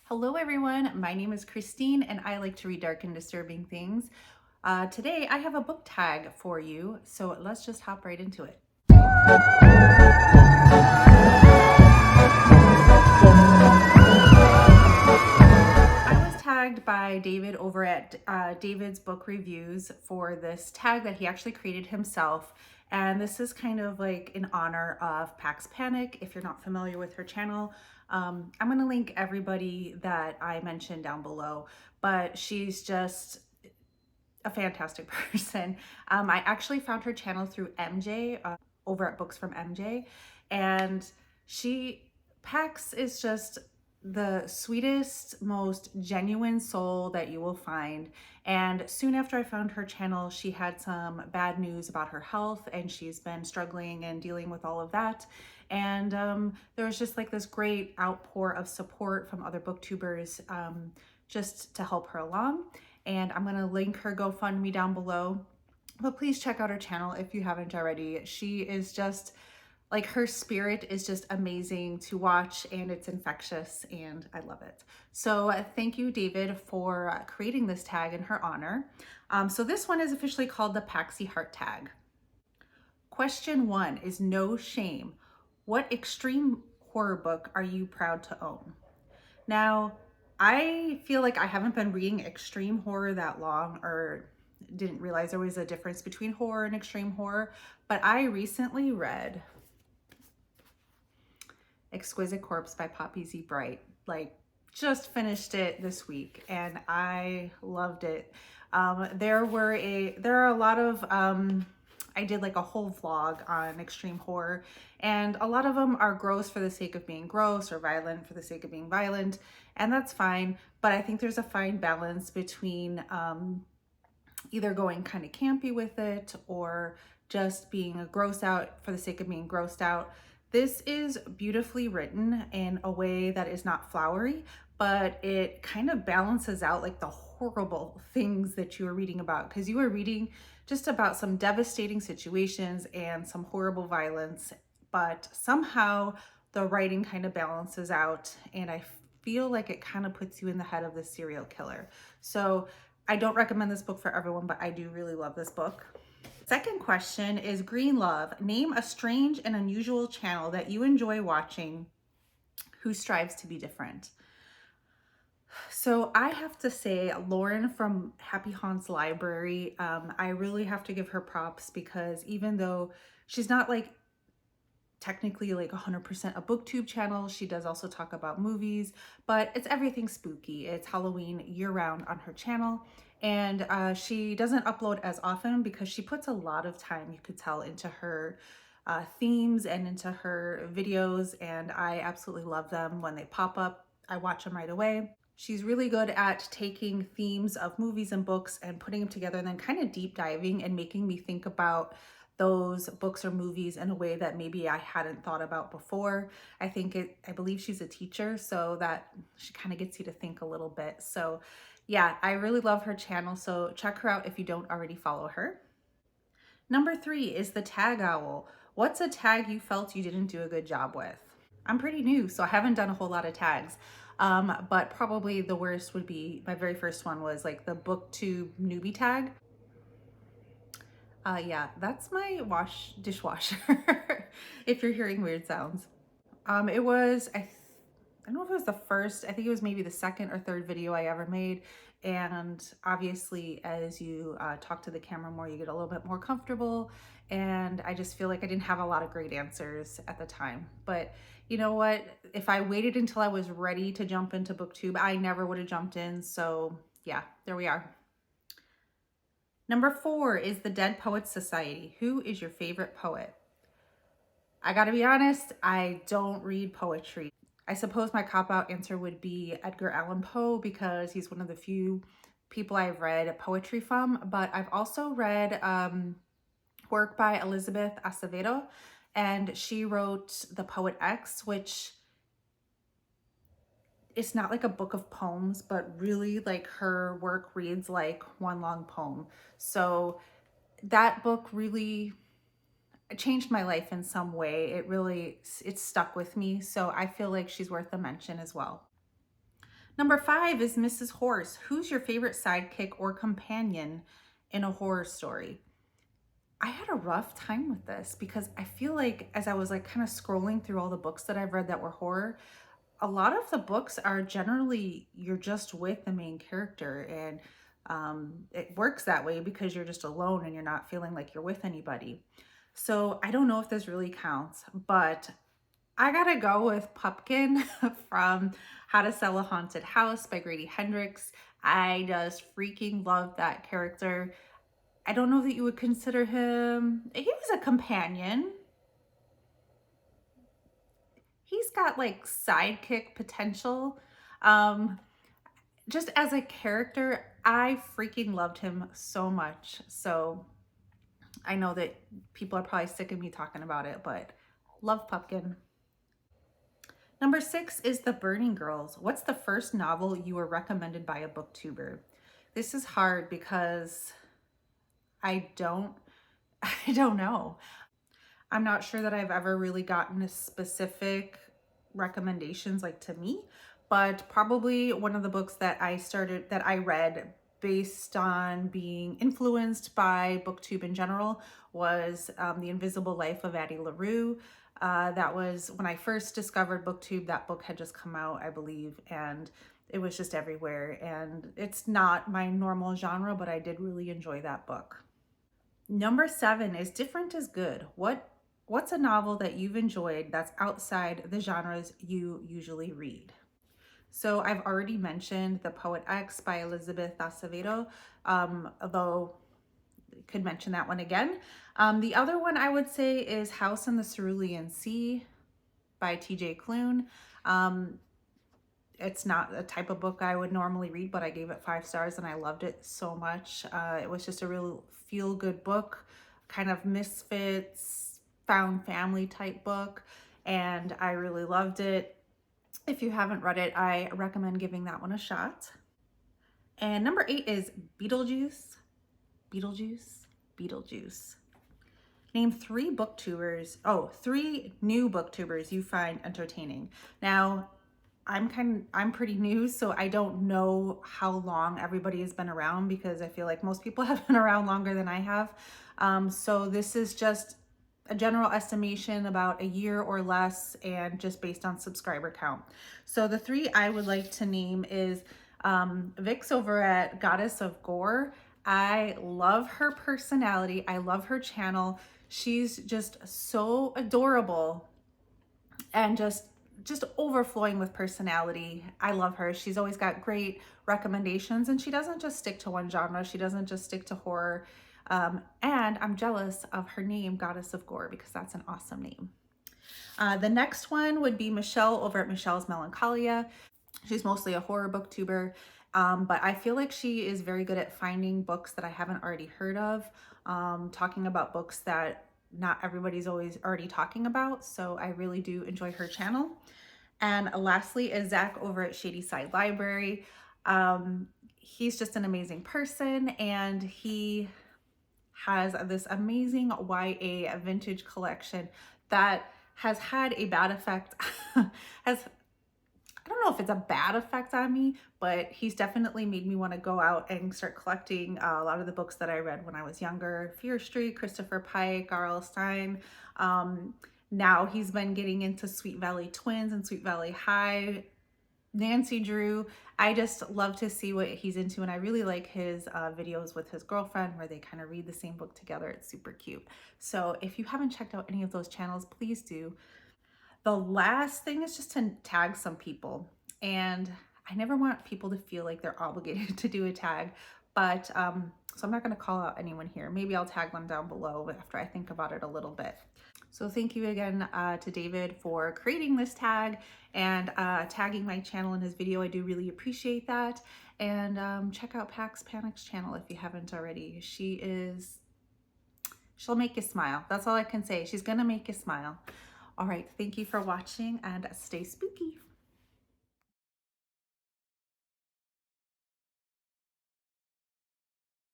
Hello everyone, my name is Christine and I like to read dark and disturbing things. Today I have a book tag for you, so let's just hop right into it. I was tagged by David over at David's Book Reviews for this tag that he actually created himself. And this is kind of like in honor of Pax Panic. If you're not familiar with her channel, I'm going to link everybody that I mentioned down below. But she's just a fantastic person. I actually found her channel through MJ over at Books from MJ. And Pax is just the sweetest, most genuine soul that you will find. And soon after I found her channel, she had some bad news about her health and she's been struggling and dealing with all of that. And there was just like this great outpour of support from other booktubers just to help her along. And I'm going to link her GoFundMe down below. But please check out her channel if you haven't already. She is just like, her spirit is just amazing to watch and it's infectious and I love it. So thank you, David, for creating this tag in her honor. So this one is officially called the Paxy Heart Tag. Question 1 is no shame. What extreme horror book are you proud to own? Now, I feel like I haven't been reading extreme horror that long, or didn't realize there was a difference between horror and extreme horror, but I recently read Exquisite Corpse by Poppy Z. Bright. Like, just finished it this week and I loved it. There are a lot of, I did like a whole vlog on extreme horror, and a lot of them are gross for the sake of being gross or violent for the sake of being violent, and that's fine. But I think there's a fine balance between either going kind of campy with it or just being a gross out for the sake of being grossed out. This is beautifully written in a way that is not flowery, but it kind of balances out like the horrible things that you are reading about, because you are reading just about some devastating situations and some horrible violence, but somehow the writing kind of balances out, and I feel like it kind of puts you in the head of the serial killer. So I don't recommend this book for everyone, but I do really love this book. Second question is Green Love. Name a strange and unusual channel that you enjoy watching who strives to be different. So I have to say, Lauren from Happy Haunts Library, I really have to give her props, because even though she's not like technically like 100% a booktube channel, she does also talk about movies, but it's everything spooky. It's Halloween year round on her channel. And she doesn't upload as often because she puts a lot of time, you could tell, into her themes and into her videos, and I absolutely love them. When they pop up, I watch them right away. She's really good at taking themes of movies and books and putting them together and then kind of deep diving and making me think about those books or movies in a way that maybe I hadn't thought about before. I believe she's a teacher, so that she kind of gets you to think a little bit. So yeah, I really love her channel, so check her out if you don't already follow her. Number 3 is the Tag Owl. What's a tag you felt you didn't do a good job with? I'm pretty new, so I haven't done a whole lot of tags. But probably the worst would be, my very first one was like the BookTube newbie tag. Yeah, that's my dishwasher, if you're hearing weird sounds. It was, I don't know if it was the first, I think it was maybe the second or third video I ever made. And obviously, as you talk to the camera more, you get a little bit more comfortable. And I just feel like I didn't have a lot of great answers at the time. But you know what? If I waited until I was ready to jump into BookTube, I never would have jumped in. So yeah, there we are. Number 4 is the Dead Poets Society. Who is your favorite poet? I gotta be honest, I don't read poetry. I suppose my cop-out answer would be Edgar Allan Poe, because he's one of the few people I've read poetry from, but I've also read work by Elizabeth Acevedo, and she wrote The Poet X, which it's not like a book of poems, but really like her work reads like one long poem. So that book really changed my life in some way. It stuck with me. So I feel like she's worth a mention as well. Number 5 is Mrs. Horse. Who's your favorite sidekick or companion in a horror story? I had a rough time with this because I feel like as I was like kind of scrolling through all the books that I've read that were horror, a lot of the books are generally you're just with the main character, and it works that way because you're just alone and you're not feeling like you're with anybody. So I don't know if this really counts, but I gotta go with Pumpkin from How to Sell a Haunted House by Grady Hendrix. I just freaking love that character. I don't know that you would consider him, he was a companion. He's got like sidekick potential. Um, just as a character, I freaking loved him so much. So I know that people are probably sick of me talking about it, but love Pumpkin. Number 6 is The Burning Girls. What's the first novel you were recommended by a booktuber? This is hard because I don't I don't know. I'm not sure that I've ever really gotten a specific recommendations like to me, but probably one of the books that I read based on being influenced by booktube in general was The Invisible Life of Addie LaRue. That was when I first discovered booktube. That book had just come out, I believe, and it was just everywhere, and it's not my normal genre, but I did really enjoy that book. Number 7 is Different is Good. What's a novel that you've enjoyed that's outside the genres you usually read? So I've already mentioned The Poet X by Elizabeth Acevedo, although I could mention that one again. The other one I would say is House in the Cerulean Sea by TJ Klune. It's not a type of book I would normally read, but I gave it 5 stars and I loved it so much. It was just a real feel-good book, kind of misfits, found family type book, and I really loved it. If you haven't read it, I recommend giving that one a shot. And number 8 is Beetlejuice, Beetlejuice, Beetlejuice. Name 3 booktubers, 3 new booktubers you find entertaining. Now, I'm pretty new, so I don't know how long everybody has been around because I feel like most people have been around longer than I have. So this is just a general estimation, about a year or less, and just based on subscriber count. So the 3 I would like to name is Vix over at Goddess of Gore. I love her personality. I love her channel. She's just so adorable and just overflowing with personality. I love her. She's always got great recommendations, and she doesn't just stick to one genre. She doesn't just stick to horror. And I'm jealous of her name, Goddess of Gore, because that's an awesome name. The next one would be Michelle over at Michelle's Melancholia. She's mostly a horror booktuber, but I feel like she is very good at finding books that I haven't already heard of, talking about books that not everybody's always already talking about. So I really do enjoy her channel. And lastly is Zach over at Shady Side Library. He's just an amazing person, and he has this amazing YA vintage collection that has had a bad effect, I don't know if it's a bad effect on me, but he's definitely made me want to go out and start collecting a lot of the books that I read when I was younger. Fear Street, Christopher Pike, R.L. Stine. Now he's been getting into Sweet Valley Twins and Sweet Valley High. Nancy Drew. I just love to see what he's into, and I really like his videos with his girlfriend where they kind of read the same book together. It's super cute. So if you haven't checked out any of those channels, please do. The last thing is just to tag some people, and I never want people to feel like they're obligated to do a tag, but so I'm not going to call out anyone here. Maybe I'll tag them down below after I think about it a little bit. So thank you again to David for creating this tag and tagging my channel in his video. I do really appreciate that. And check out Pax Panic's channel if you haven't already. She'll make you smile. That's all I can say. She's gonna make you smile. All right, thank you for watching, and stay spooky.